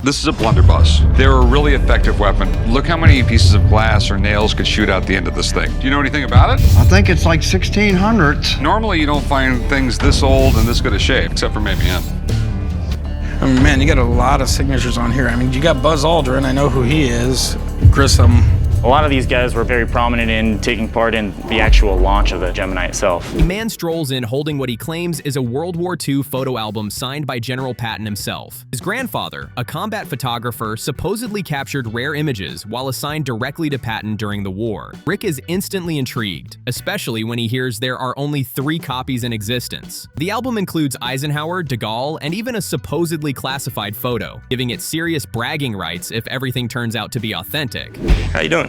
This is a blunderbuss. They're a really effective weapon. Look how many pieces of glass or nails could shoot out the end of this thing. Do you know anything about it? I think it's like 1600s. Normally you don't find things this old and this good a shape, except for maybe him. I mean, man, you got a lot of signatures on here. I mean, you got Buzz Aldrin, I know who he is. Grissom. A lot of these guys were very prominent in taking part in the actual launch of the Gemini itself. A man strolls in holding what he claims is a World War II photo album signed by General Patton himself. His grandfather, a combat photographer, supposedly captured rare images while assigned directly to Patton during the war. Rick is instantly intrigued, especially when he hears there are only 3 copies in existence. The album includes Eisenhower, de Gaulle, and even a supposedly classified photo, giving it serious bragging rights if everything turns out to be authentic. How you doing?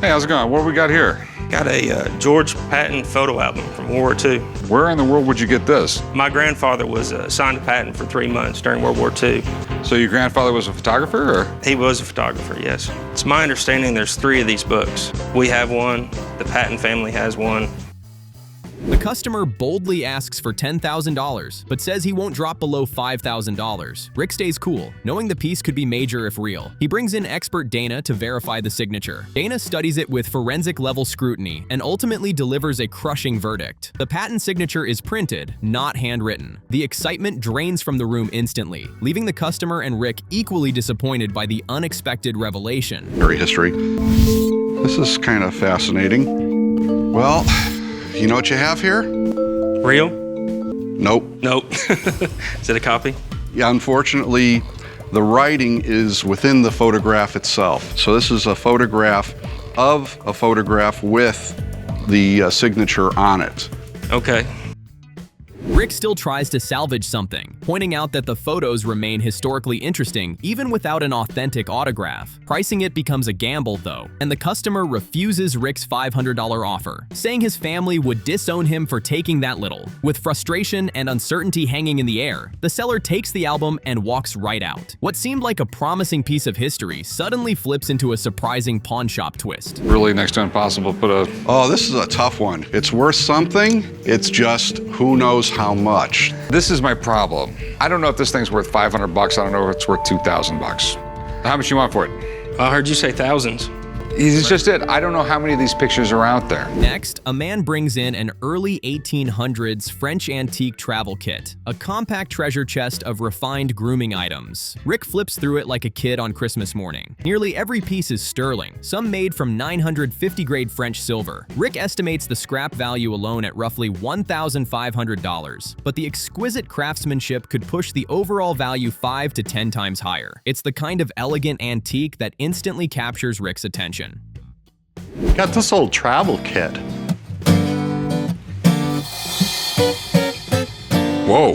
Hey, how's it going? What do we got here? Got a George Patton photo album from World War II. Where in the world would you get this? My grandfather was assigned to Patton for 3 months during World War II. So your grandfather was a photographer, or? He was a photographer, yes. It's my understanding there's 3 of these books. We have one, the Patton family has one. The customer boldly asks for $10,000, but says he won't drop below $5,000. Rick stays cool, knowing the piece could be major if real. He brings in expert Dana to verify the signature. Dana studies it with forensic-level scrutiny and ultimately delivers a crushing verdict. The Patton signature is printed, not handwritten. The excitement drains from the room instantly, leaving the customer and Rick equally disappointed by the unexpected revelation. History. This is kind of fascinating. Well, you know what you have here? Real? Nope. Nope. Is it a copy? Yeah, unfortunately, the writing is within the photograph itself. So this is a photograph of a photograph with the signature on it. Okay. Rick still tries to salvage something, pointing out that the photos remain historically interesting even without an authentic autograph. Pricing it becomes a gamble though, and the customer refuses Rick's $500 offer, saying his family would disown him for taking that little. With frustration and uncertainty hanging in the air, the seller takes the album and walks right out. What seemed like a promising piece of history suddenly flips into a surprising pawn shop twist. Really next to impossible to put a... Oh, this is a tough one. It's worth something, it's just who knows how much. This is my problem. I don't know if this thing's worth $500. I don't know if it's worth $2,000. How much you want for it? I heard you say thousands. It's just it. I don't know how many of these pictures are out there. Next, a man brings in an early 1800s French antique travel kit, a compact treasure chest of refined grooming items. Rick flips through it like a kid on Christmas morning. Nearly every piece is sterling, some made from 950 grade French silver. Rick estimates the scrap value alone at roughly $1,500, but the exquisite craftsmanship could push the overall value 5 to 10 times higher. It's the kind of elegant antique that instantly captures Rick's attention. Got this old travel kit. Whoa,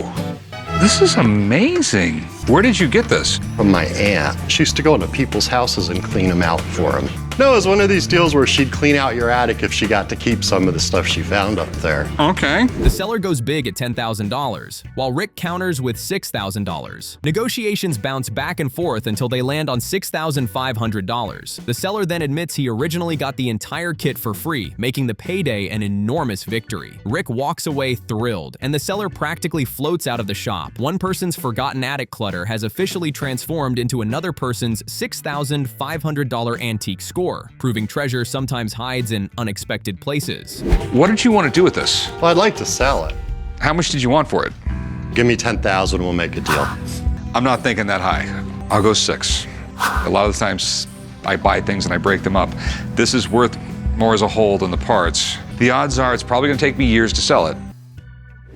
this is amazing. Where did you get this? From my aunt. She used to go into people's houses and clean them out for them. No, it was one of these deals where she'd clean out your attic if she got to keep some of the stuff she found up there. Okay. The seller goes big at $10,000, while Rick counters with $6,000. Negotiations bounce back and forth until they land on $6,500. The seller then admits he originally got the entire kit for free, making the payday an enormous victory. Rick walks away thrilled, and the seller practically floats out of the shop. One person's forgotten attic clutter has officially transformed into another person's $6,500 antique score, proving treasure sometimes hides in unexpected places. What did you want to do with this? Well, I'd like to sell it. How much did you want for it? Give me $10,000, we'll make a deal. I'm not thinking that high. I'll go 6. A lot of the times I buy things and I break them up. This is worth more as a whole than the parts. The odds are it's probably going to take me years to sell it.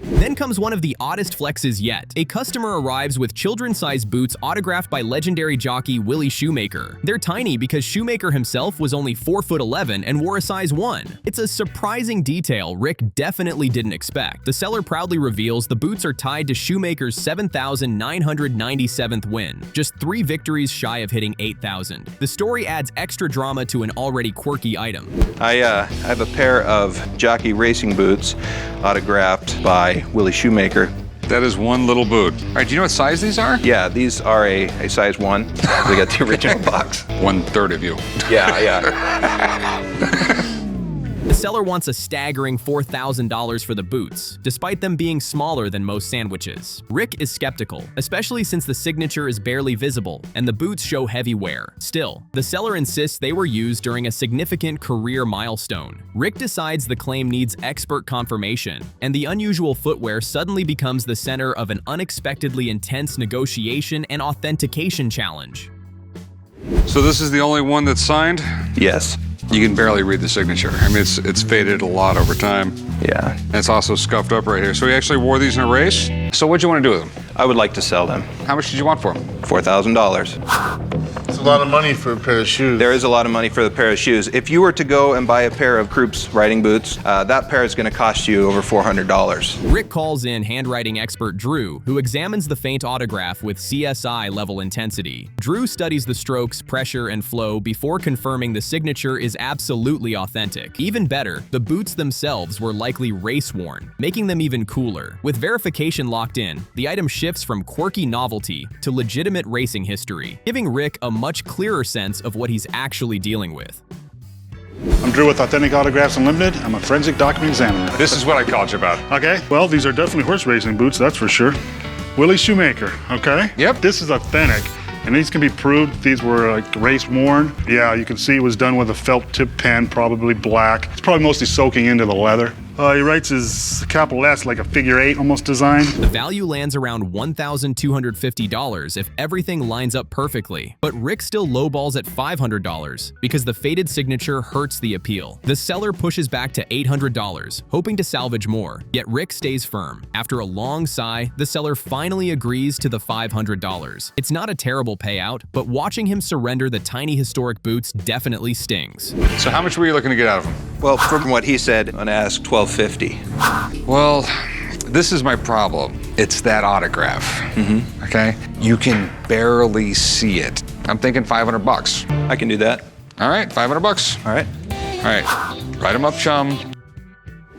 Then comes one of the oddest flexes yet. A customer arrives with children-sized boots autographed by legendary jockey Willie Shoemaker. They're tiny because Shoemaker himself was only 4'11" and wore a size 1. It's a surprising detail Rick definitely didn't expect. The seller proudly reveals the boots are tied to Shoemaker's 7,997th win, just 3 victories shy of hitting 8,000. The story adds extra drama to an already quirky item. I have a pair of jockey racing boots autographed by Willie Shoemaker. That is one little boot. All right, do you know what size these are? Yeah, these are a size 1. We got the original box. 1/3 of you. Yeah. The seller wants a staggering $4,000 for the boots, despite them being smaller than most sandwiches. Rick is skeptical, especially since the signature is barely visible and the boots show heavy wear. Still, the seller insists they were used during a significant career milestone. Rick decides the claim needs expert confirmation, and the unusual footwear suddenly becomes the center of an unexpectedly intense negotiation and authentication challenge. So this is the only one that's signed? Yes. You can barely read the signature. I mean, it's faded a lot over time. Yeah. And it's also scuffed up right here. So he actually wore these in a race? So what'd you want to do with them? I would like to sell them. How much did you want for them? $4,000. It's a lot of money for a pair of shoes. There is a lot of money for the pair of shoes. If you were to go and buy a pair of Krupp's riding boots, that pair is going to cost you over $400. Rick calls in handwriting expert Drew, who examines the faint autograph with CSI level intensity. Drew studies the strokes, pressure, and flow before confirming the signature is absolutely authentic. Even better, the boots themselves were likely race-worn, making them even cooler. With verification locked in, the item shifts from quirky novelty to legitimate racing history, giving Rick a much clearer sense of what he's actually dealing with. I'm Drew with Authentic Autographs Unlimited. I'm a forensic document examiner. This is what I called you about. Okay, well, these are definitely horse racing boots, that's for sure. Willie Shoemaker, okay? Yep. This is authentic, and these can be proved. These were like race worn. Yeah, you can see it was done with a felt tip pen, probably black. It's probably mostly soaking into the leather. He writes his capital S like a figure 8 almost designed. The value lands around $1,250 if everything lines up perfectly, but Rick still lowballs at $500 because the faded signature hurts the appeal. The seller pushes back to $800, hoping to salvage more, yet Rick stays firm. After a long sigh, the seller finally agrees to the $500. It's not a terrible payout, but watching him surrender the tiny historic boots definitely stings. So how much were you looking to get out of them? Well, from what he said, I'm going to ask $1,250. Well, this is my problem. It's that autograph, okay? You can barely see it. I'm thinking $500. I can do that. All right, $500. All right. All right, write them up, chum.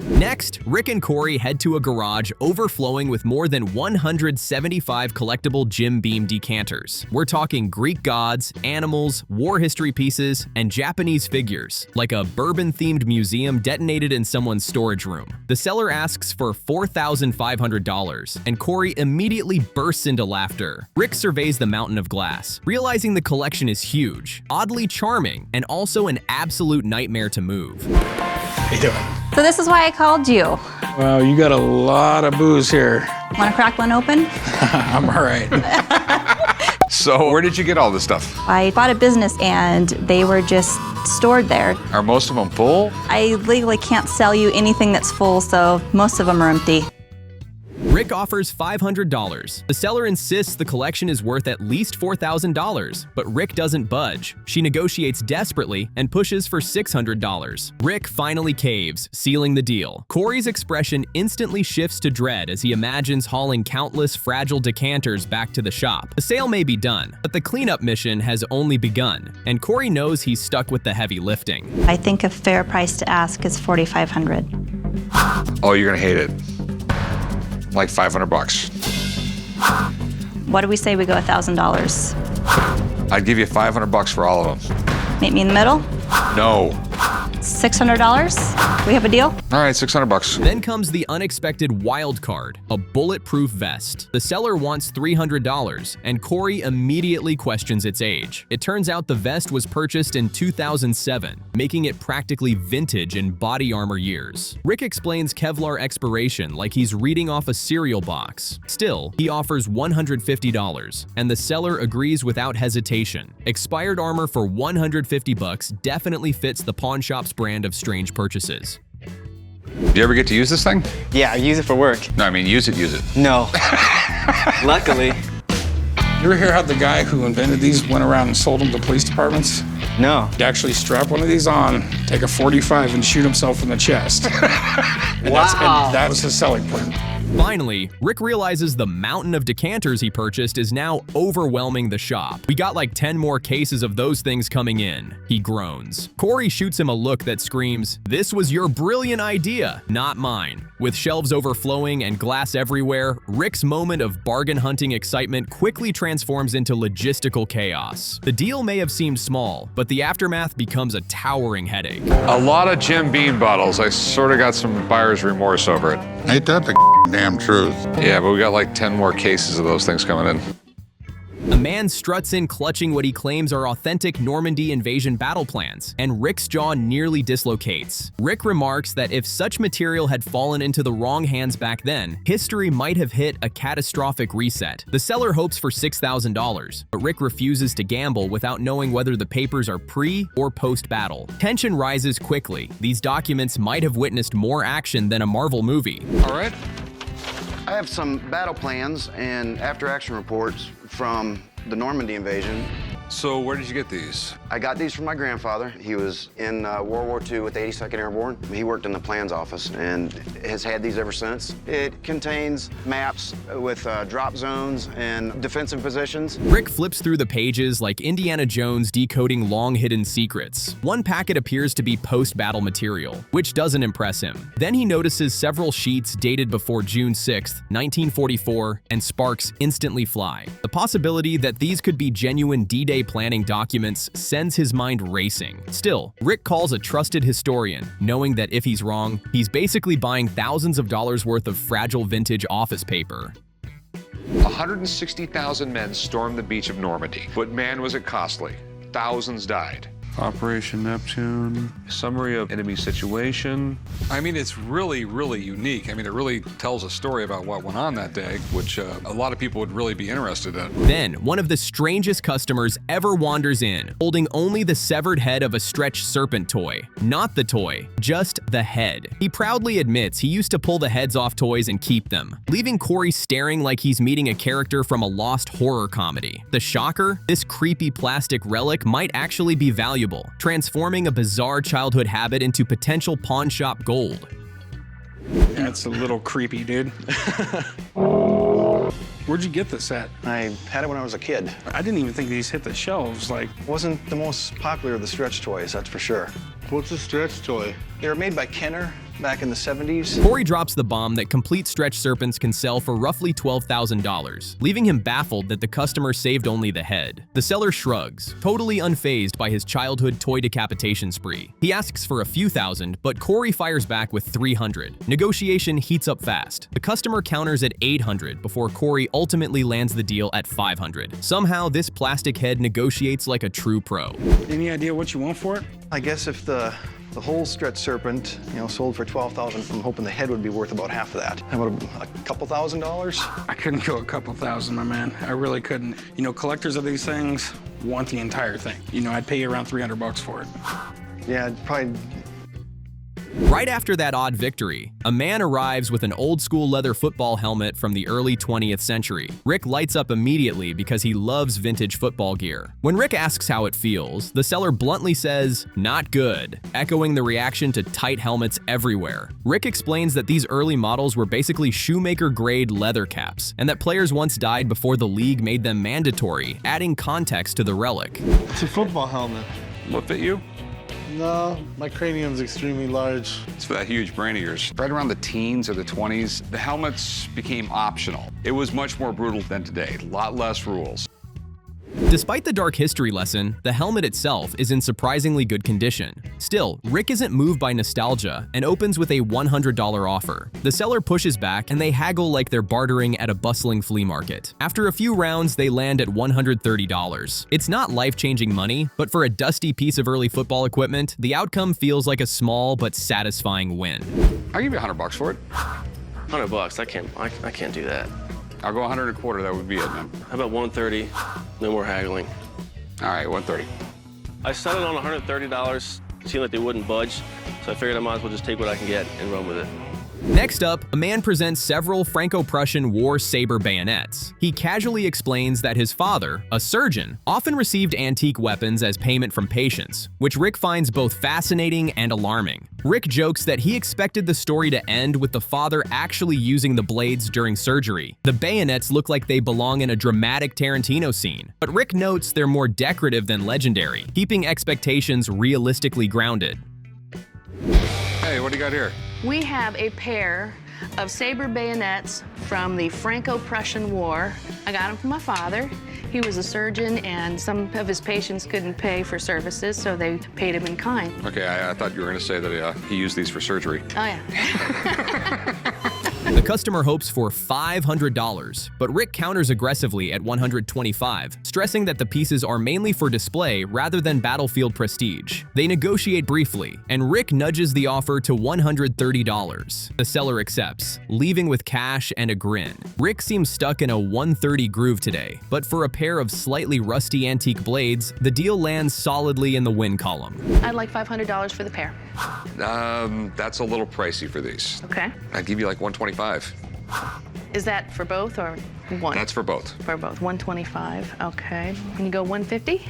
Next, Rick and Corey head to a garage overflowing with more than 175 collectible Jim Beam decanters. We're talking Greek gods, animals, war history pieces, and Japanese figures, like a bourbon-themed museum detonated in someone's storage room. The seller asks for $4,500, and Corey immediately bursts into laughter. Rick surveys the mountain of glass, realizing the collection is huge, oddly charming, and also an absolute nightmare to move. How you doing? So this is why I called you. Well, you got a lot of booze here. Want to crack one open? I'm all right. So where did you get all this stuff? I bought a business and they were just stored there. Are most of them full? I legally can't sell you anything that's full, so most of them are empty. Rick offers $500. The seller insists the collection is worth at least $4,000, but Rick doesn't budge. She negotiates desperately and pushes for $600. Rick finally caves, sealing the deal. Corey's expression instantly shifts to dread as he imagines hauling countless fragile decanters back to the shop. The sale may be done, but the cleanup mission has only begun, and Corey knows he's stuck with the heavy lifting. I think a fair price to ask is $4,500. Oh, you're gonna hate it. Like $500. What do we say we go $1,000? I'd give you $500 for all of them. Meet me in the middle? No. $600? We have a deal? All right, $600. Then comes the unexpected wild card, a bulletproof vest. The seller wants $300, and Corey immediately questions its age. It turns out the vest was purchased in 2007, making it practically vintage in body armor years. Rick explains Kevlar expiration like he's reading off a cereal box. Still, he offers $150, and the seller agrees without hesitation. Expired armor for $150 definitely fits the pawn shop's brand of strange purchases. Do you ever get to use this thing? Yeah, I use it for work. No, I mean use it. No. Luckily. You ever hear how the guy who invented these went around and sold them to police departments? No. He'd actually strap one of these on, take a .45 and shoot himself in the chest. And Wow. that was his selling point. Finally, Rick realizes the mountain of decanters he purchased is now overwhelming the shop. We got like 10 more cases of those things coming in. He groans. Corey shoots him a look that screams, "This was your brilliant idea, not mine." With shelves overflowing and glass everywhere, Rick's moment of bargain hunting excitement quickly transforms into logistical chaos. The deal may have seemed small, but the aftermath becomes a towering headache. A lot of Jim Beam bottles. I sort of got some buyer's remorse over it. Ain't that the damn truth? Yeah, but we got like 10 more cases of those things coming in. A man struts in clutching what he claims are authentic Normandy invasion battle plans, and Rick's jaw nearly dislocates. Rick remarks that if such material had fallen into the wrong hands back then, history might have hit a catastrophic reset. The seller hopes for $6,000, but Rick refuses to gamble without knowing whether the papers are pre- or post-battle. Tension rises quickly. These documents might have witnessed more action than a Marvel movie. All right. I have some battle plans and after-action reports from the Normandy invasion. So where did you get these? I got these from my grandfather. He was in World War II with the 82nd Airborne. He worked in the plans office and has had these ever since. It contains maps with drop zones and defensive positions. Rick flips through the pages like Indiana Jones decoding long-hidden secrets. One packet appears to be post-battle material, which doesn't impress him. Then he notices several sheets dated before June 6, 1944, and sparks instantly fly. The possibility that these could be genuine D-Day planning documents sends his mind racing. Still, Rick calls a trusted historian, knowing that if he's wrong, he's basically buying thousands of dollars worth of fragile vintage office paper. 160,000 men stormed the beach of Normandy, but man was it costly. Thousands died. Operation Neptune. Summary of enemy situation. I mean, it's really, really unique. I mean, it really tells a story about what went on that day, which a lot of people would really be interested in. Then, one of the strangest customers ever wanders in, holding only the severed head of a stretched serpent toy. Not the toy, just the head. He proudly admits he used to pull the heads off toys and keep them, leaving Corey staring like he's meeting a character from a lost horror comedy. The shocker? This creepy plastic relic might actually be valuable, transforming a bizarre childhood habit into potential pawn shop gold. That's a little creepy, dude. Where'd you get this at? I had it when I was a kid. I didn't even think these hit the shelves. Like, Wasn't the most popular of the stretch toys, that's for sure. What's a stretch toy? They were made by Kenner back in the 70s. Corey drops the bomb that complete stretch serpents can sell for roughly $12,000, leaving him baffled that the customer saved only the head. The seller shrugs, totally unfazed by his childhood toy decapitation spree. He asks for a few thousand, but Corey fires back with $300. Negotiation heats up fast. The customer counters at $800 before Corey ultimately lands the deal at $500. Somehow, this plastic head negotiates like a true pro. any idea what you want for it? I guess if the whole stretch serpent, sold for $12,000, I'm hoping the head would be worth about half of that. How about a couple $1,000s? I couldn't go a couple thousand, my man. I really couldn't. Collectors of these things want the entire thing. I'd pay you around $300 for it. Yeah, I'd probably... Right after that odd victory, a man arrives with an old-school leather football helmet from the early 20th century. Rick lights up immediately because he loves vintage football gear. When Rick asks how it feels, the seller bluntly says, "Not good," echoing the reaction to tight helmets everywhere. Rick explains that these early models were basically Shoemaker-grade leather caps, and that players once died before the league made them mandatory, adding context to the relic. It's a football helmet. What fit you? No, my cranium's extremely large. It's for that huge brain of yours. Right around the teens or the 20s, the helmets became optional. It was much more brutal than today, a lot less rules. Despite the dark history lesson, the helmet itself is in surprisingly good condition. Still, Rick isn't moved by nostalgia and opens with a $100 offer. The seller pushes back and they haggle like they're bartering at a bustling flea market. After a few rounds, they land at $130. It's not life-changing money, but for a dusty piece of early football equipment, the outcome feels like a small but satisfying win. I'll give you $100 for it. $100, I can't do that. I'll go 125, that would be it, man. How about 130? No more haggling. All right, 130. I settled on $130. It seemed like they wouldn't budge, so I figured I might as well just take what I can get and run with it. Next up, a man presents several Franco-Prussian war saber bayonets. He casually explains that his father, a surgeon, often received antique weapons as payment from patients, which Rick finds both fascinating and alarming. Rick jokes that he expected the story to end with the father actually using the blades during surgery. The bayonets look like they belong in a dramatic Tarantino scene, but Rick notes they're more decorative than legendary, keeping expectations realistically grounded. Hey, what do you got here? We have a pair of saber bayonets from the Franco-Prussian War. I got them from my father. He was a surgeon, and some of his patients couldn't pay for services, so they paid him in kind. Okay, I thought you were going to say that he used these for surgery. Oh, yeah. The customer hopes for $500, but Rick counters aggressively at $125, stressing that the pieces are mainly for display rather than battlefield prestige. They negotiate briefly, and Rick nudges the offer to $130. The seller accepts, leaving with cash and a grin. Rick seems stuck in a $130 groove today, but for a pair of slightly rusty antique blades, the deal lands solidly in the win column. I'd like $500 for the pair. That's a little pricey for these. Okay. I'd give you like 125. Is that for both or one? That's for both. For both, 125. Okay. Can you go 150?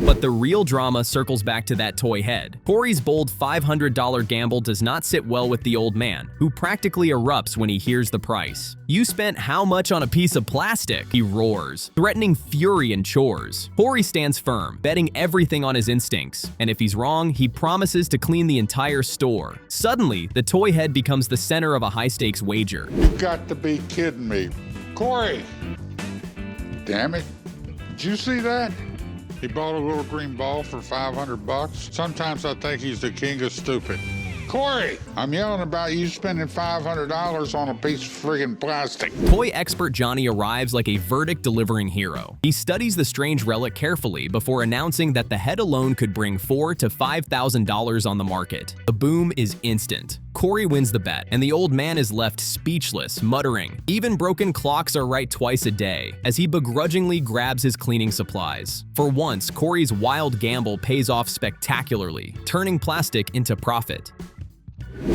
But the real drama circles back to that toy head. Corey's bold $500 gamble does not sit well with the old man, who practically erupts when he hears the price. "You spent how much on a piece of plastic?" he roars, threatening fury and chores. Corey stands firm, betting everything on his instincts, and if he's wrong, he promises to clean the entire store. Suddenly, the toy head becomes the center of a high-stakes wager. You got to be kidding me. Corey! Damn it. Did you see that? He bought a little green ball for $500. Sometimes I think he's the king of stupid. Corey, I'm yelling about you spending $500 on a piece of friggin' plastic. Toy expert Johnny arrives like a verdict-delivering hero. He studies the strange relic carefully before announcing that the head alone could bring $4,000 to $5,000 on the market. The boom is instant. Corey wins the bet, and the old man is left speechless, muttering, "Even broken clocks are right twice a day," as he begrudgingly grabs his cleaning supplies. For once, Corey's wild gamble pays off spectacularly, turning plastic into profit.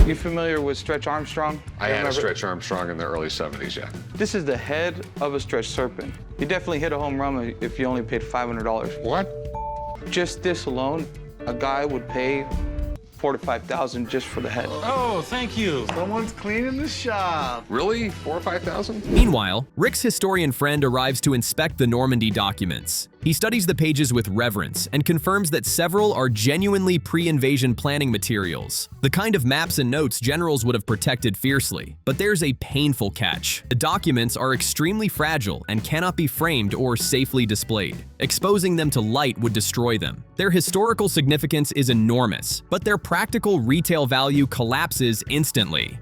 You familiar with Stretch Armstrong? I had a Stretch Armstrong in the early 70s, yeah. This is the head of a stretch serpent. You definitely hit a home run if you only paid $500. What? Just this alone, a guy would pay $4,000 to $5,000 just for the head. Oh, thank you. Someone's cleaning the shop. Really? $4,000 or $5,000? Meanwhile, Rick's historian friend arrives to inspect the Normandy documents. He studies the pages with reverence and confirms that several are genuinely pre-invasion planning materials, the kind of maps and notes generals would have protected fiercely. But there's a painful catch. The documents are extremely fragile and cannot be framed or safely displayed. Exposing them to light would destroy them. Their historical significance is enormous, but their practical retail value collapses instantly.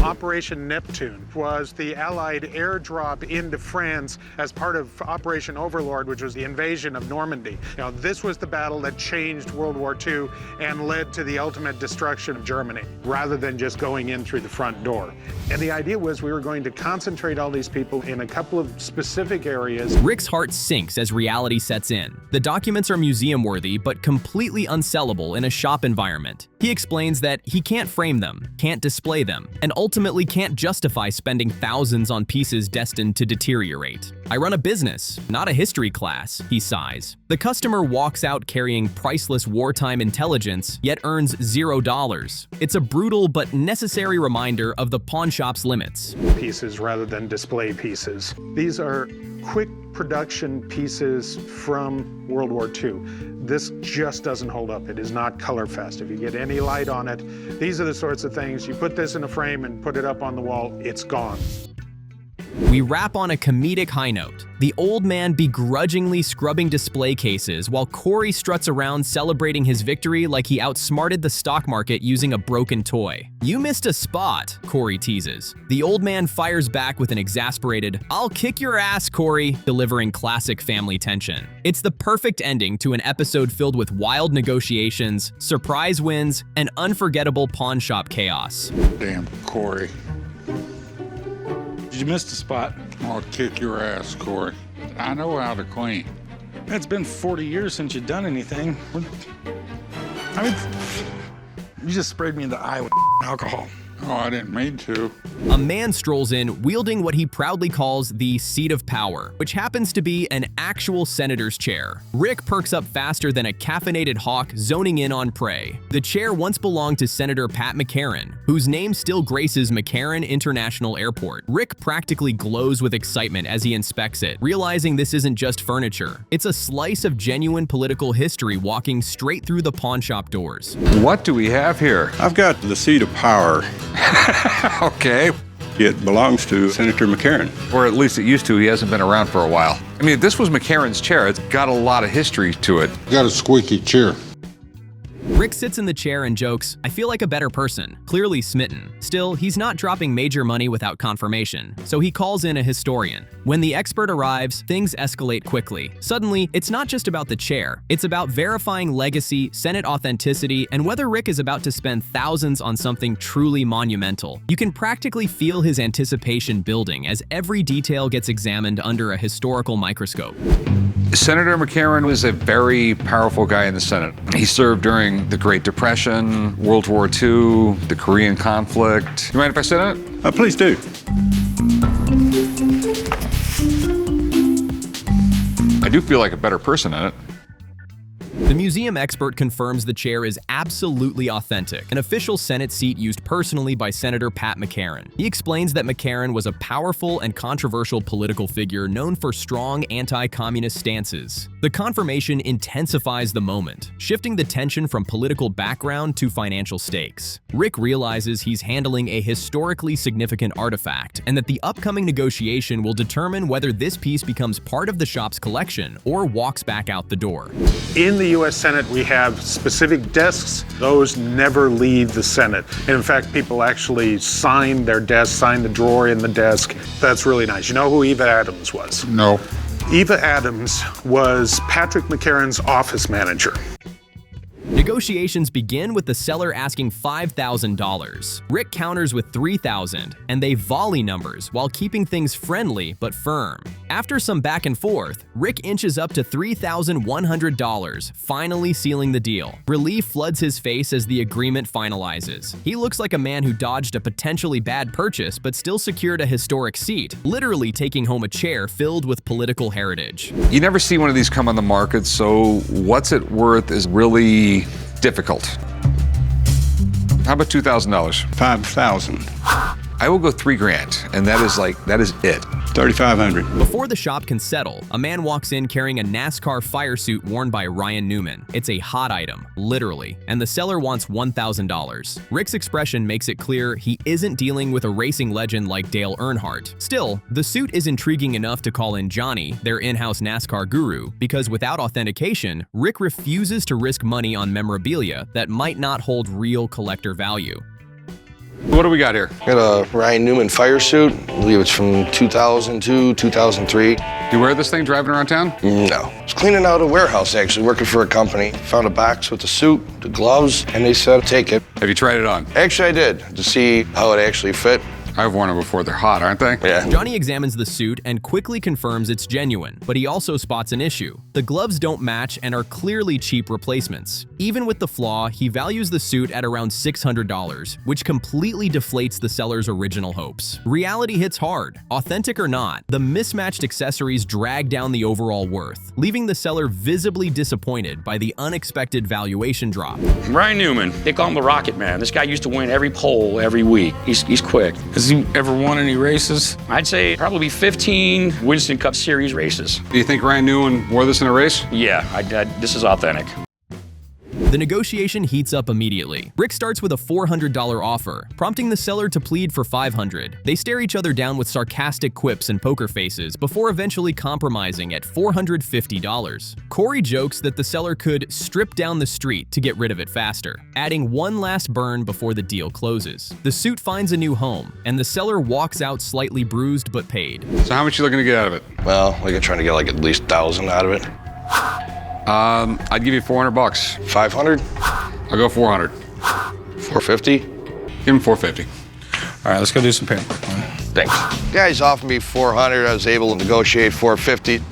Operation Neptune was the Allied airdrop into France as part of Operation Overlord, which was the invasion of Normandy. Now, this was the battle that changed World War II and led to the ultimate destruction of Germany, rather than just going in through the front door. And the idea was we were going to concentrate all these people in a couple of specific areas. Rick's heart sinks as reality sets in. The documents are museum-worthy, but completely unsellable in a shop environment. He explains that he can't frame them, can't display them, and ultimately can't justify spending thousands on pieces destined to deteriorate. "I run a business, not a history class," he sighs. The customer walks out carrying priceless wartime intelligence, yet earns $0. It's a brutal but necessary reminder of the pawn shop's limits. Pieces rather than display pieces. These are quick production pieces from World War II. This just doesn't hold up. It is not color fast. If you get any light on it, these are the sorts of things, you put this in a frame and put it up on the wall, it's gone. We wrap on a comedic high note. The old man begrudgingly scrubbing display cases while Corey struts around celebrating his victory like he outsmarted the stock market using a broken toy. "You missed a spot," Corey teases. The old man fires back with an exasperated, "I'll kick your ass, Corey," delivering classic family tension. It's the perfect ending to an episode filled with wild negotiations, surprise wins, and unforgettable pawn shop chaos. Damn, Corey. You missed a spot. I'll kick your ass, Corey. I know how to clean. It's been 40 years since you've done anything. I mean, You just sprayed me in the eye with alcohol. Oh, I didn't mean to. A man strolls in wielding what he proudly calls the seat of power, which happens to be an actual senator's chair. Rick perks up faster than a caffeinated hawk zoning in on prey. The chair once belonged to Senator Pat McCarran, whose name still graces McCarran International Airport. Rick practically glows with excitement as he inspects it, realizing this isn't just furniture. It's a slice of genuine political history walking straight through the pawnshop doors. What do we have here? I've got the seat of power. Okay. It belongs to Senator McCarran. Or at least it used to. He hasn't been around for a while. I mean, if this was McCarran's chair, it's got a lot of history to it. Got a squeaky chair. Rick sits in the chair and jokes, "I feel like a better person," clearly smitten. Still, he's not dropping major money without confirmation, so he calls in a historian. When the expert arrives, things escalate quickly. Suddenly, it's not just about the chair. It's about verifying legacy, Senate authenticity, and whether Rick is about to spend thousands on something truly monumental. You can practically feel his anticipation building as every detail gets examined under a historical microscope. Senator McCarran was a very powerful guy in the Senate. He served during the Great Depression, World War II, the Korean conflict. You mind if I sit in it? Please do. I do feel like a better person in it. The museum expert confirms the chair is absolutely authentic, an official Senate seat used personally by Senator Pat McCarran. He explains that McCarran was a powerful and controversial political figure known for strong anti-communist stances. The confirmation intensifies the moment, shifting the tension from political background to financial stakes. Rick realizes he's handling a historically significant artifact, and that the upcoming negotiation will determine whether this piece becomes part of the shop's collection or walks back out the door. In the U.S. Senate, we have specific desks. Those never leave the Senate. And in fact, people actually sign their desk, sign the drawer in the desk. That's really nice. You know who Eva Adams was? No. Eva Adams was Patrick McCarran's office manager. Negotiations begin with the seller asking $5,000. Rick counters with $3,000, and they volley numbers while keeping things friendly but firm. After some back and forth, Rick inches up to $3,100, finally sealing the deal. Relief floods his face as the agreement finalizes. He looks like a man who dodged a potentially bad purchase but still secured a historic seat, literally taking home a chair filled with political heritage. You never see one of these come on the market, so what's it worth is really difficult. How about $2,000? $5,000. I will go $3,000, and that is it. $3,500. Before the shop can settle, a man walks in carrying a NASCAR fire suit worn by Ryan Newman. It's a hot item, literally, and the seller wants $1,000. Rick's expression makes it clear he isn't dealing with a racing legend like Dale Earnhardt. Still, the suit is intriguing enough to call in Johnny, their in-house NASCAR guru, because without authentication, Rick refuses to risk money on memorabilia that might not hold real collector value. What do we got here? Got a Ryan Newman fire suit. I believe it's from 2002, 2003. Do you wear this thing driving around town? No. I was cleaning out a warehouse, actually, working for a company. Found a box with the suit, the gloves, and they said, take it. Have you tried it on? Actually, I did, to see how it actually fit. I've worn them before. They're hot, aren't they? Yeah. Johnny examines the suit and quickly confirms it's genuine, but he also spots an issue. The gloves don't match and are clearly cheap replacements. Even with the flaw, he values the suit at around $600, which completely deflates the seller's original hopes. Reality hits hard. Authentic or not, the mismatched accessories drag down the overall worth, leaving the seller visibly disappointed by the unexpected valuation drop. Ryan Newman, they call him the Rocket Man. This guy used to win every poll every week. He's quick. Has he ever won any races? I'd say probably 15 Winston Cup Series races. Do you think Ryan Newman wore this in a race? Yeah, this is authentic. The negotiation heats up immediately. Rick starts with a $400 offer, prompting the seller to plead for $500. They stare each other down with sarcastic quips and poker faces before eventually compromising at $450. Corey jokes that the seller could strip down the street to get rid of it faster, adding one last burn before the deal closes. The suit finds a new home, and the seller walks out slightly bruised but paid. So how much you looking to get out of it? Well, I'm trying to get like at least 1,000 out of it. I'd give you $400. 500? I'll go 400. 450? Give him 450. All right, let's go do some paperwork. Thanks. Guys offered me 400. I was able to negotiate 450.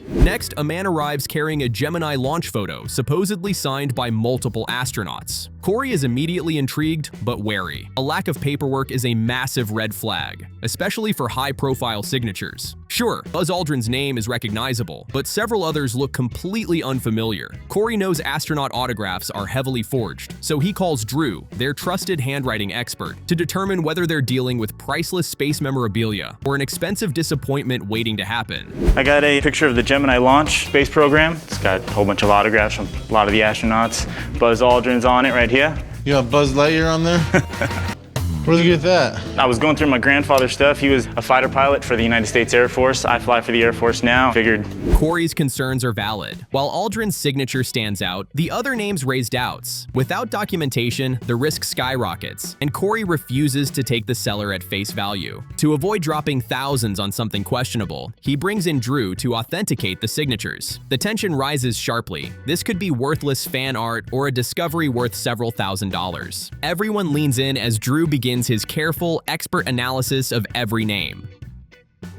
Next, a man arrives carrying a Gemini launch photo, supposedly signed by multiple astronauts. Corey is immediately intrigued, but wary. A lack of paperwork is a massive red flag, especially for high-profile signatures. Sure, Buzz Aldrin's name is recognizable, but several others look completely unfamiliar. Corey knows astronaut autographs are heavily forged, so he calls Drew, their trusted handwriting expert, to determine whether they're dealing with priceless space memorabilia or an expensive disappointment waiting to happen. I got a picture of the Gemini launch space program. It's got a whole bunch of autographs from a lot of the astronauts. Buzz Aldrin's on it right here. You got Buzz Lightyear on there? Where'd you get that? I was going through my grandfather's stuff. He was a fighter pilot for the United States Air Force. I fly for the Air Force now. Figured. Corey's concerns are valid. While Aldrin's signature stands out, the other names raise doubts. Without documentation, the risk skyrockets, and Corey refuses to take the seller at face value. To avoid dropping thousands on something questionable, he brings in Drew to authenticate the signatures. The tension rises sharply. This could be worthless fan art or a discovery worth several $1,000s. Everyone leans in as Drew begins his careful, expert analysis of every name.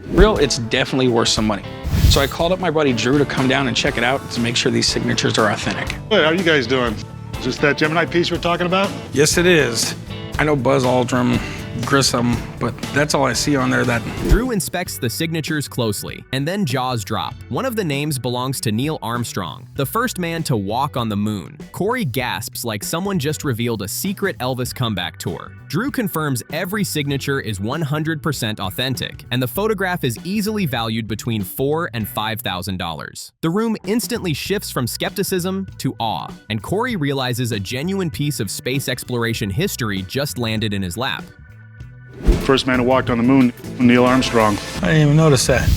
Real, it's definitely worth some money. So I called up my buddy Drew to come down and check it out to make sure these signatures are authentic. Hey, how are you guys doing? Is this that Gemini piece we're talking about? Yes, it is. I know Buzz Aldrin, Grissom, but that's all I see on there. That Drew inspects the signatures closely, and then jaws drop. One of the names belongs to Neil Armstrong, the first man to walk on the moon. Corey gasps like someone just revealed a secret Elvis comeback tour. Drew confirms every signature is 100% authentic, and the photograph is easily valued between $4,000 and $5,000. The room instantly shifts from skepticism to awe, and Corey realizes a genuine piece of space exploration history just landed in his lap. First man who walked on the moon, Neil Armstrong. I didn't even notice that.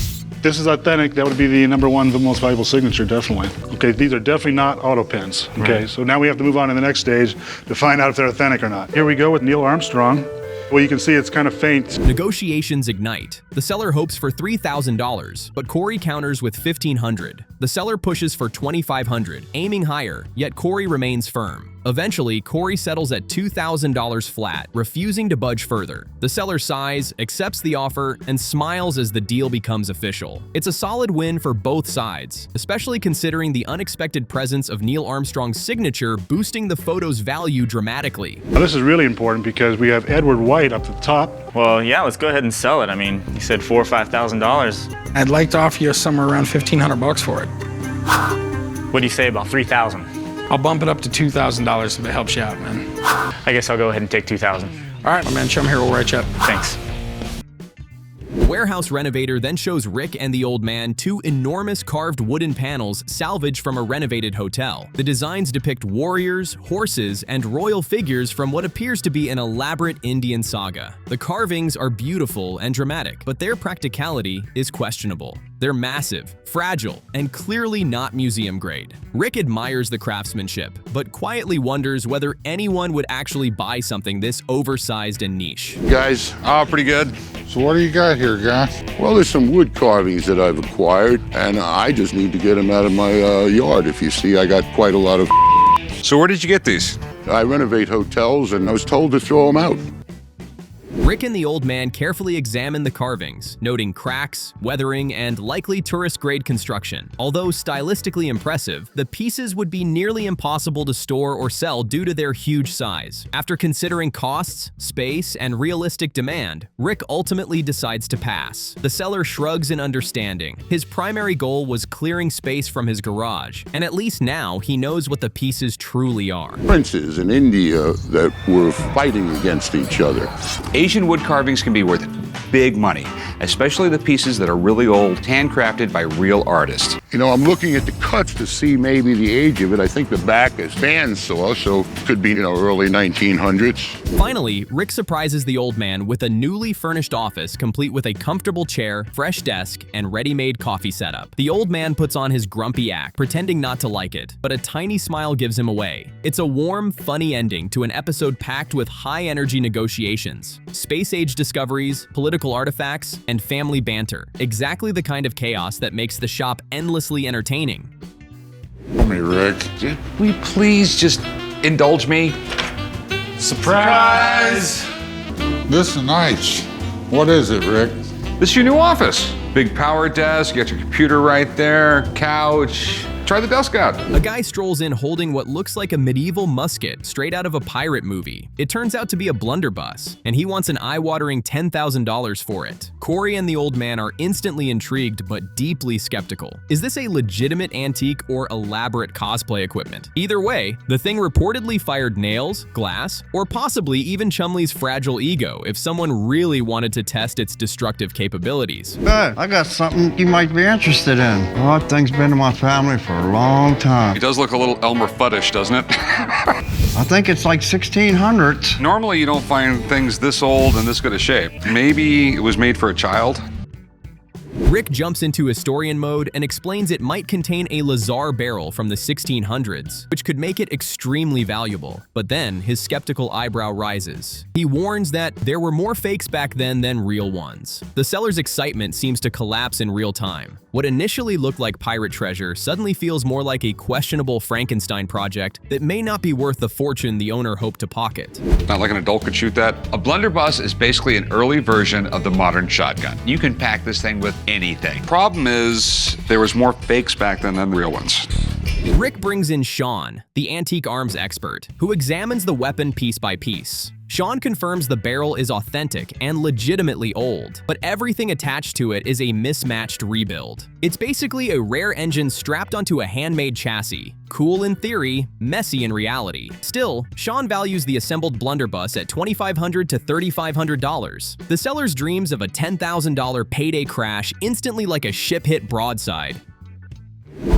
This is authentic. That would be the #1, the most valuable signature, definitely. Okay, these are definitely not auto pens. Okay, Right. So now we have to move on to the next stage to find out if they're authentic or not. Here we go with Neil Armstrong. Well, you can see it's kind of faint. Negotiations ignite. The seller hopes for $3,000, but Corey counters with $1,500. The seller pushes for $2,500, aiming higher, yet Corey remains firm. Eventually, Corey settles at $2,000 flat, refusing to budge further. The seller sighs, accepts the offer, and smiles as the deal becomes official. It's a solid win for both sides, especially considering the unexpected presence of Neil Armstrong's signature boosting the photo's value dramatically. Now, this is really important because we have Edward White up at the top. Well, yeah, let's go ahead and sell it. I mean, you said $4,000 or $5,000. I'd like to offer you somewhere around $1,500 for it. What do you say about $3,000? I'll bump it up to $2,000 if it helps you out, man. I guess I'll go ahead and take $2,000. All right, my man, Chum here will write you up. Thanks. The warehouse renovator then shows Rick and the old man 2 enormous carved wooden panels salvaged from a renovated hotel. The designs depict warriors, horses, and royal figures from what appears to be an elaborate Indian saga. The carvings are beautiful and dramatic, but their practicality is questionable. They're massive, fragile, and clearly not museum grade. Rick admires the craftsmanship, but quietly wonders whether anyone would actually buy something this oversized and niche. Guys, pretty good. So what do you got here, guy? Well, there's some wood carvings that I've acquired, and I just need to get them out of my yard. If you see, I got quite a lot of. So where did you get these? I renovate hotels, and I was told to throw them out. Rick and the old man carefully examine the carvings, noting cracks, weathering, and likely tourist-grade construction. Although stylistically impressive, the pieces would be nearly impossible to store or sell due to their huge size. After considering costs, space, and realistic demand, Rick ultimately decides to pass. The seller shrugs in understanding. His primary goal was clearing space from his garage, and at least now he knows what the pieces truly are. Princes in India that were fighting against each other. Asian wood carvings can be worth big money, especially the pieces that are really old, handcrafted by real artists. You know, I'm looking at the cuts to see maybe the age of it. I think the back is bandsaw, so could be, early 1900s. Finally, Rick surprises the old man with a newly furnished office complete with a comfortable chair, fresh desk, and ready-made coffee setup. The old man puts on his grumpy act, pretending not to like it, but a tiny smile gives him away. It's a warm, funny ending to an episode packed with high-energy negotiations, space-age discoveries, political artifacts, and family banter. Exactly the kind of chaos that makes the shop endlessly entertaining. Tell me, Rick. Will you please just indulge me? Surprise! This is nice. What is it, Rick? This is your new office. Big power desk, you got your computer right there, couch, Try the desk out. A guy strolls in holding what looks like a medieval musket straight out of a pirate movie. It turns out to be a blunderbuss, and he wants an eye-watering $10,000 for it. Corey and the old man are instantly intrigued but deeply skeptical. Is this a legitimate antique or elaborate cosplay equipment? Either way, the thing reportedly fired nails, glass, or possibly even Chumlee's fragile ego if someone really wanted to test its destructive capabilities. Hey, I got something you might be interested in. Oh, that thing's been in my family for a long time. He does look a little Elmer Fuddish, doesn't it? I think it's like 1600s. Normally you don't find things this old and this good a shape. Maybe it was made for a child? Rick jumps into historian mode and explains it might contain a Lazar barrel from the 1600s, which could make it extremely valuable. But then his skeptical eyebrow rises. He warns that there were more fakes back then than real ones. The seller's excitement seems to collapse in real time. What initially looked like pirate treasure suddenly feels more like a questionable Frankenstein project that may not be worth the fortune the owner hoped to pocket. Not like an adult could shoot that. A blunderbuss is basically an early version of the modern shotgun. You can pack this thing with anything. Problem is, there was more fakes back then than real ones. Rick brings in Sean, the antique arms expert, who examines the weapon piece by piece. Sean confirms the barrel is authentic and legitimately old, but everything attached to it is a mismatched rebuild. It's basically a rare engine strapped onto a handmade chassis. Cool in theory, messy in reality. Still, Sean values the assembled blunderbuss at $2,500 to $3,500. The seller's dreams of a $10,000 payday crash instantly like a ship-hit broadside.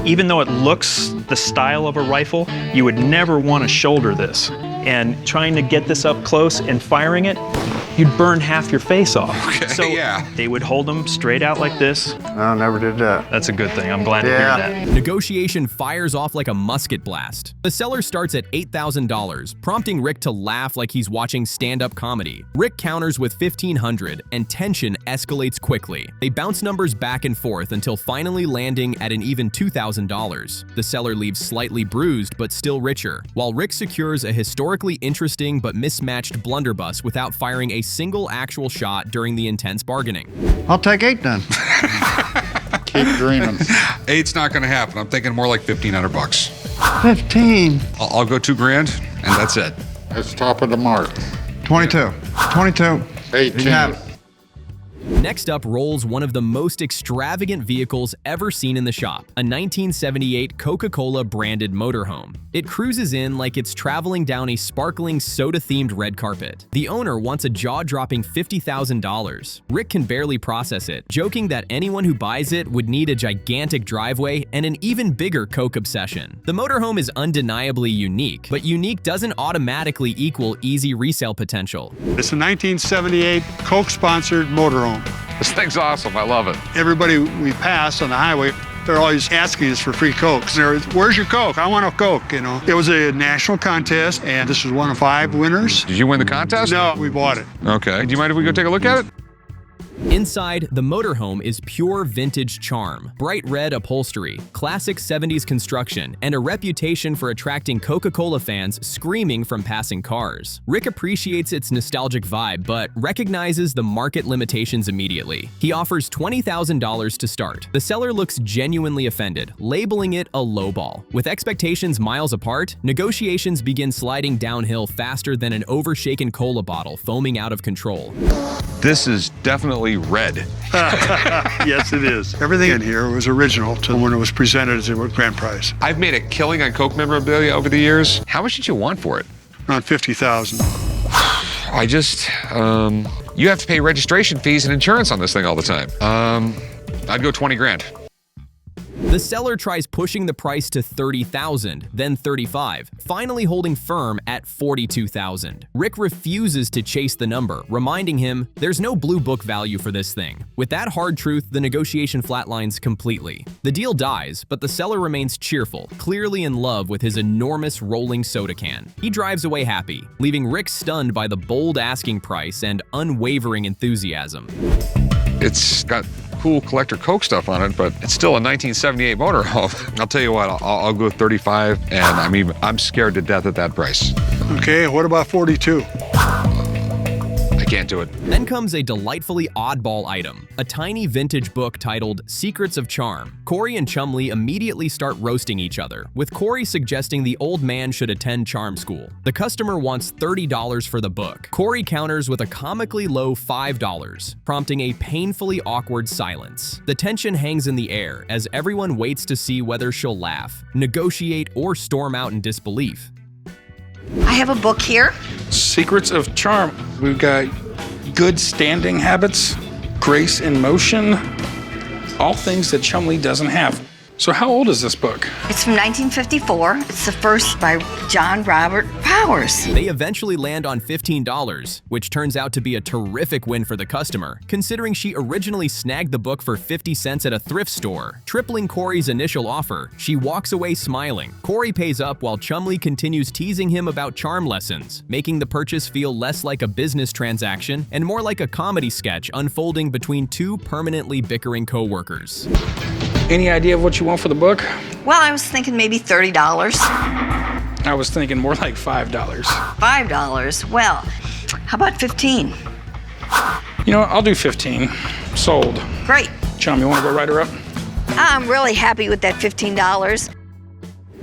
Even though it looks the style of a rifle, you would never want to shoulder this. And trying to get this up close and firing it, you'd burn half your face off. Okay, so yeah. They would hold them straight out like this. I never did that. That's a good thing. I'm glad to hear that. Negotiation fires off like a musket blast. The seller starts at $8,000, prompting Rick to laugh like he's watching stand-up comedy. Rick counters with $1,500, and tension escalates quickly. They bounce numbers back and forth until finally landing at an even $2,000. The seller leaves slightly bruised but still richer, while Rick secures a historically interesting but mismatched blunderbuss without firing a single actual shot during the intense bargaining. I'll take 8 then. Keep dreaming. 8's not gonna happen. I'm thinking more like $1,500. 15. I'll go $2,000, and that's it. That's top of the mark. 22. 22. 18. Next up rolls one of the most extravagant vehicles ever seen in the shop, a 1978 Coca-Cola branded motorhome. It cruises in like it's traveling down a sparkling soda-themed red carpet. The owner wants a jaw-dropping $50,000. Rick can barely process it, joking that anyone who buys it would need a gigantic driveway and an even bigger Coke obsession. The motorhome is undeniably unique, but unique doesn't automatically equal easy resale potential. It's a 1978 Coke-sponsored motorhome. This thing's awesome. I love it. Everybody we pass on the highway, they're always asking us for free Cokes. Where's your Coke? I want a Coke, you know. It was a national contest, and this was one of 5 winners. Did you win the contest? No, we bought it. Okay. Do you mind if we go take a look at it? Inside, the motorhome is pure vintage charm, bright red upholstery, classic 70s construction, and a reputation for attracting Coca-Cola fans screaming from passing cars. Rick appreciates its nostalgic vibe, but recognizes the market limitations immediately. He offers $20,000 to start. The seller looks genuinely offended, labeling it a lowball. With expectations miles apart, negotiations begin sliding downhill faster than an overshaken cola bottle foaming out of control. This is definitely red. Yes, it is. Everything in here was original to when it was presented as a grand prize. I've made a killing on Coke memorabilia over the years. How much did you want for it? Around $50,000. I just, you have to pay registration fees and insurance on this thing all the time. I'd go $20,000. The seller tries pushing the price to $30,000, then $35,000, finally holding firm at $42,000. Rick refuses to chase the number, reminding him there's no blue book value for this thing. With that hard truth, the negotiation flatlines completely. The deal dies, but the seller remains cheerful, clearly in love with his enormous rolling soda can. He drives away happy, leaving Rick stunned by the bold asking price and unwavering enthusiasm. It's got cool collector Coke stuff on it, but it's still a 1978 motorhome. I'll tell you what, I'll go $35,000, and I'm scared to death at that price. Okay, what about 42? I Can't do it. Then comes a delightfully oddball item, a tiny vintage book titled Secrets of Charm. Corey and Chumlee immediately start roasting each other, with Corey suggesting the old man should attend charm school. The customer wants $30 for the book. Corey counters with a comically low $5, prompting a painfully awkward silence. The tension hangs in the air as everyone waits to see whether she'll laugh, negotiate, or storm out in disbelief. I have a book here. Secrets of Charm. We've got good standing habits, grace in motion, all things that Chumlee doesn't have. So how old is this book? It's from 1954. It's the first by John Robert Powers. They eventually land on $15, which turns out to be a terrific win for the customer, considering she originally snagged the book for 50 cents at a thrift store. Tripling Corey's initial offer, she walks away smiling. Corey pays up while Chumlee continues teasing him about charm lessons, making the purchase feel less like a business transaction and more like a comedy sketch unfolding between two permanently bickering co-workers. Any idea of what you want for the book? Well, I was thinking maybe $30. I was thinking more like $5. $5? Well, how about 15? You know what? I'll do 15. Sold. Great. Chum, you want to go write her up? I'm really happy with that $15.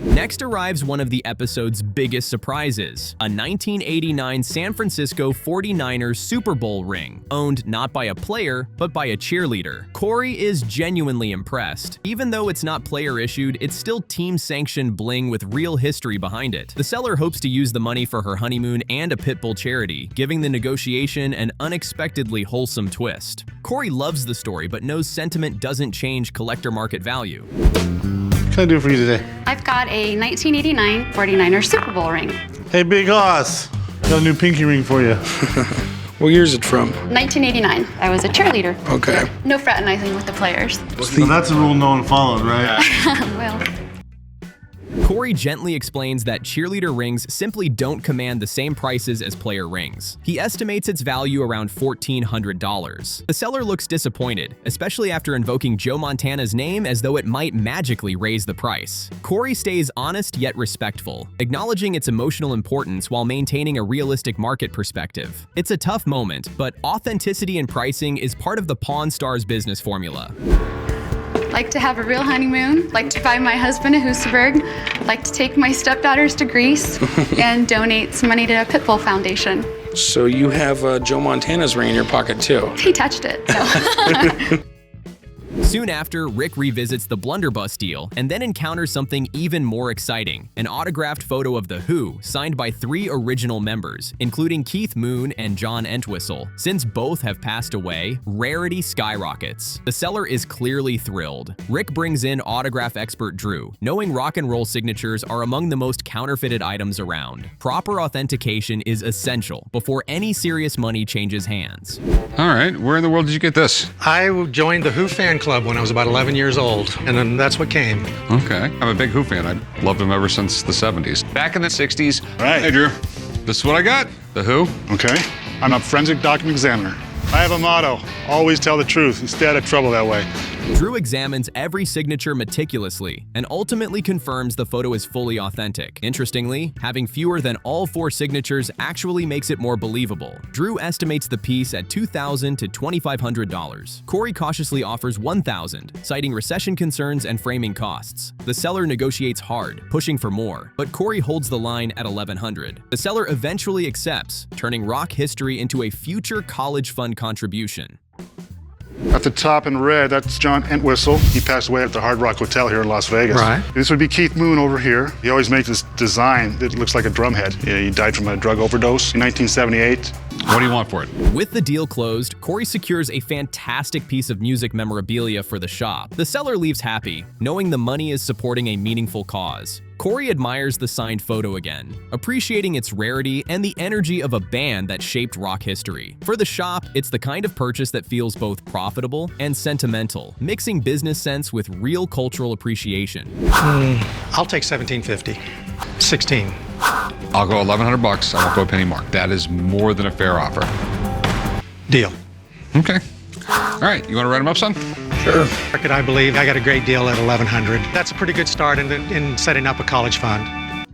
Next arrives one of the episode's biggest surprises, a 1989 San Francisco 49ers Super Bowl ring, owned not by a player, but by a cheerleader. Corey is genuinely impressed. Even though it's not player-issued, it's still team-sanctioned bling with real history behind it. The seller hopes to use the money for her honeymoon and a pitbull charity, giving the negotiation an unexpectedly wholesome twist. Corey loves the story, but knows sentiment doesn't change collector market value. What can I do for you today? I've got a 1989 49ers Super Bowl ring. Hey, Big Hoss. Got a new pinky ring for you. What year is it from? 1989. I was a cheerleader. Okay. No fraternizing with the players. So that's a rule no one followed, right? Well. Corey gently explains that cheerleader rings simply don't command the same prices as player rings. He estimates its value around $1,400. The seller looks disappointed, especially after invoking Joe Montana's name as though it might magically raise the price. Corey stays honest yet respectful, acknowledging its emotional importance while maintaining a realistic market perspective. It's a tough moment, but authenticity in pricing is part of the Pawn Stars business formula. Like to have a real honeymoon, like to buy my husband a Husaberg, like to take my stepdaughters to Greece, and donate some money to a Pitbull Foundation. So you have Joe Montana's ring in your pocket too? He touched it, so. Soon after, Rick revisits the blunderbuss deal and then encounters something even more exciting, an autographed photo of The Who signed by 3 original members, including Keith Moon and John Entwistle. Since both have passed away, rarity skyrockets. The seller is clearly thrilled. Rick brings in autograph expert Drew, knowing rock and roll signatures are among the most counterfeited items around. Proper authentication is essential before any serious money changes hands. All right, where in the world did you get this? I joined the Who fan club when I was about 11 years old, and then that's what came. Okay, I'm a big Who fan. I've loved them ever since the 70s. Back in the 60s, Right. Hey Drew, this is what I got, The Who. Okay. I'm a forensic document examiner. I have a motto, always tell the truth, stay out of trouble that way. Drew examines every signature meticulously and ultimately confirms the photo is fully authentic. Interestingly, having fewer than all 4 signatures actually makes it more believable. Drew estimates the piece at $2,000 to $2,500. Corey cautiously offers $1,000, citing recession concerns and framing costs. The seller negotiates hard, pushing for more, but Corey holds the line at $1,100. The seller eventually accepts, turning rock history into a future college fund contribution. At the top in red, that's John Entwistle. He passed away at the Hard Rock Hotel here in Las Vegas. Right. This would be Keith Moon over here. He always makes this design that looks like a drumhead. Yeah, he died from a drug overdose in 1978. What do you want for it? With the deal closed, Corey secures a fantastic piece of music memorabilia for the shop. The seller leaves happy, knowing the money is supporting a meaningful cause. Corey admires the signed photo again, appreciating its rarity and the energy of a band that shaped rock history. For the shop, it's the kind of purchase that feels both profitable and sentimental, mixing business sense with real cultural appreciation. I'll take $1,750. 16. I'll go $1,100. I won't go a penny mark. That is more than a fair offer. Deal. Okay. All right, you want to write them up, son? Sure. I believe I got a great deal at $1,100. That's a pretty good start in setting up a college fund.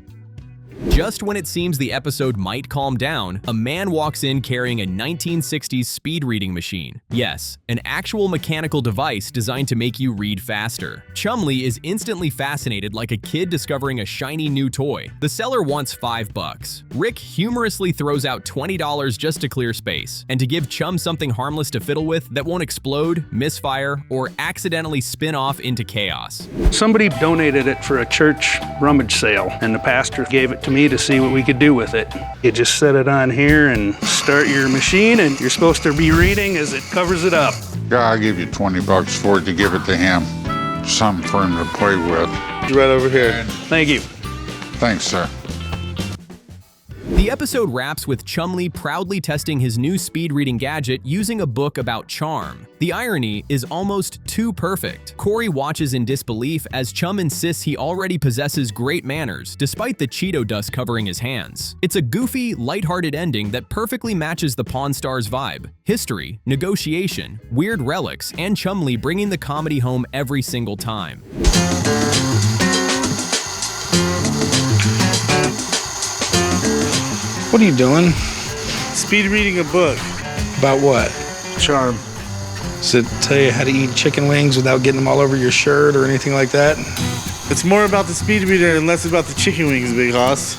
Just when it seems the episode might calm down, a man walks in carrying a 1960s speed reading machine. Yes, an actual mechanical device designed to make you read faster. Chumlee is instantly fascinated like a kid discovering a shiny new toy. The seller wants $5. Rick humorously throws out $20 just to clear space, and to give Chum something harmless to fiddle with that won't explode, misfire, or accidentally spin off into chaos. Somebody donated it for a church rummage sale, and the pastor gave it to me to see what we could do with it. You just set it on here and start your machine, and you're supposed to be reading as it covers it up. Yeah, I'll give you $20 for it to give it to him. Something for him to play with. Right over here. Thank you. Thanks, sir. The episode wraps with Chumlee proudly testing his new speed reading gadget using a book about charm. The irony is almost too perfect. Corey watches in disbelief as Chum insists he already possesses great manners despite the Cheeto dust covering his hands. It's a goofy, lighthearted ending that perfectly matches the Pawn Stars vibe. History, negotiation, weird relics, and Chumlee bringing the comedy home every single time. What are you doing? Speed reading a book. About what? Charm. Does it tell you how to eat chicken wings without getting them all over your shirt or anything like that? It's more about the speed reader and less about the chicken wings, Big Hoss.